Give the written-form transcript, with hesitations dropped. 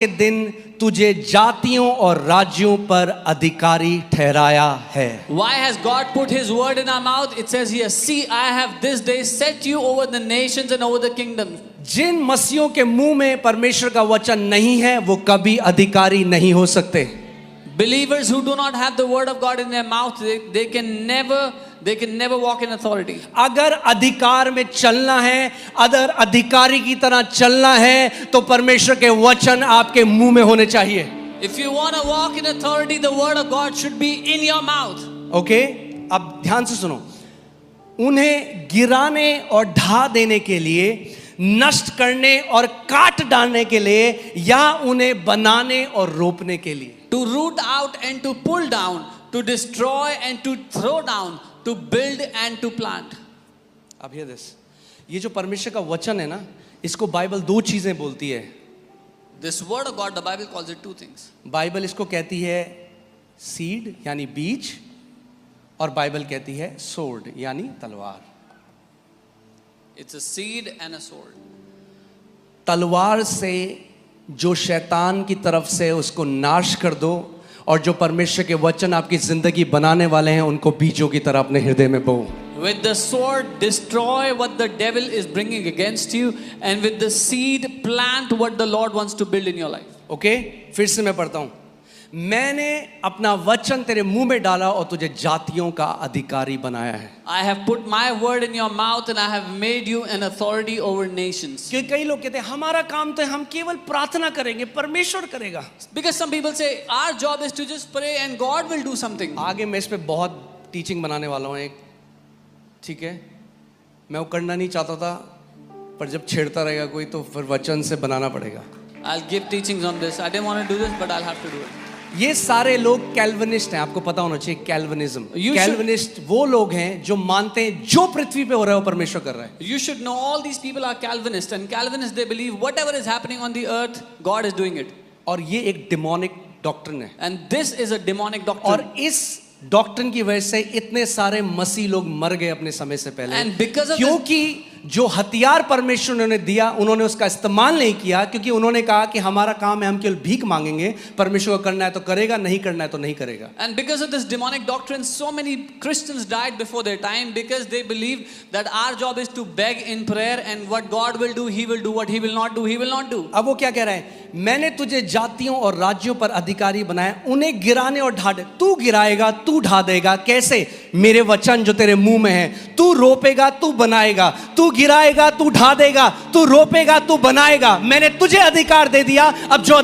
के दिन तुझे जातियों और राज्यों पर अधिकारी ठहराया है। Why has God put His word in our mouth? It says here, see, I have this day set you over the nations and over the kingdoms. जिन मसीहों के मुंह में परमेश्वर का वचन नहीं है वो कभी अधिकारी नहीं हो सकते। Believers who do not have the word of God in their mouth, they can never walk in authority. अगर अधिकार में चलना है, अगर अधिकारी की तरह चलना है तो परमेश्वर के वचन आपके मुंह में होने चाहिए। If you want to walk in authority, the word of God should be in your mouth. Okay, अब ध्यान से सुनो। उन्हें गिराने और ढा देने के लिए, नष्ट करने और काट डालने के लिए, या उन्हें बनाने और रोपने के लिए। To root out and to pull down, to destroy and to throw down, to build and to plant. अब हियर दिस, ये जो परमेश्वर का वचन है ना, इसको बाइबल दो चीजें बोलती है। This word of God, the Bible calls it two things. Bible इसको कहती है सीड यानी बीज, और बाइबल कहती है सोर्ड यानी तलवार। It's a seed and a sword. तलवार से जो शैतान की तरफ से उसको नाश कर दो, और जो परमेश्वर के वचन आपकी जिंदगी बनाने वाले हैं उनको बीजों की तरह अपने हृदय में बो। With the sword, destroy what the devil is bringing against you, and with the seed, plant what the Lord wants to build in your life. Okay, फिर से मैं पढ़ता हूं। मैंने अपना वचन तेरे मुंह में डाला और तुझे जातियों का अधिकारी बनाया है। I have put my word in your mouth and I have made you an authority over nations. क्योंकि कई लोग कहते हैं हमारा काम तो है, हम केवल प्रार्थना करेंगे, परमेश्वर करेगा। Because some people say our job is to just pray and God will do something. आगे मैं इस पे बहुत टीचिंग बनाने वाला हूँ एक, ठीक है। मैं वो करना नहीं चाहता था, पर जब छेड़ता रहेगा कोई तो फिर वचन से बनाना पड़ेगा। I'll give teachings on this. I didn't want to do this, but I'll have to do it. ये सारे लोग कैल्विनिस्ट हैं, आपको पता होना चाहिए कैल्विनिज्म। कैल्विनिस्ट वो लोग हैं जो मानते हैं जो पृथ्वी पे हो रहा है वो परमेश्वर कर रहा है। You should know all these people are Calvinists, and Calvinists they believe whatever is happening on the earth, God is doing it. और ये एक डिमोनिक डॉक्ट्रिन है, And this is a demonic doctrine. और इस डॉक्ट्रिन की वजह से इतने सारे मसीह लोग मर गए अपने समय से पहले। And because of क्योंकि जो हथियार परमेश्वर ने दिया उन्होंने उसका इस्तेमाल नहीं किया, क्योंकि उन्होंने कहा कि हमारा काम है, हम केवल भीख मांगेंगे, परमेश्वर को करना है तो करेगा, नहीं करना है तो नहीं करेगा। And because of this demonic doctrine, so many Christians died before their time because they believed that our job is to beg in prayer, and what God will do, He will do. What He will not do, He will not do. अब वो क्या कह रहा है? मैंने तुझे जातियों और राज्यों पर अधिकारी बनाया, उन्हें गिराने और ढा दे। तू गिराएगा, तू ढा देगा, कैसे? मेरे वचन जो तेरे मुंह में है। तू रोपेगा, तू बनाएगा, तू गिराएगा, तू ढा देगा, तू रोपेगा, तू बनाएगा। मैंने तुझे अधिकार दे दिया। अब जो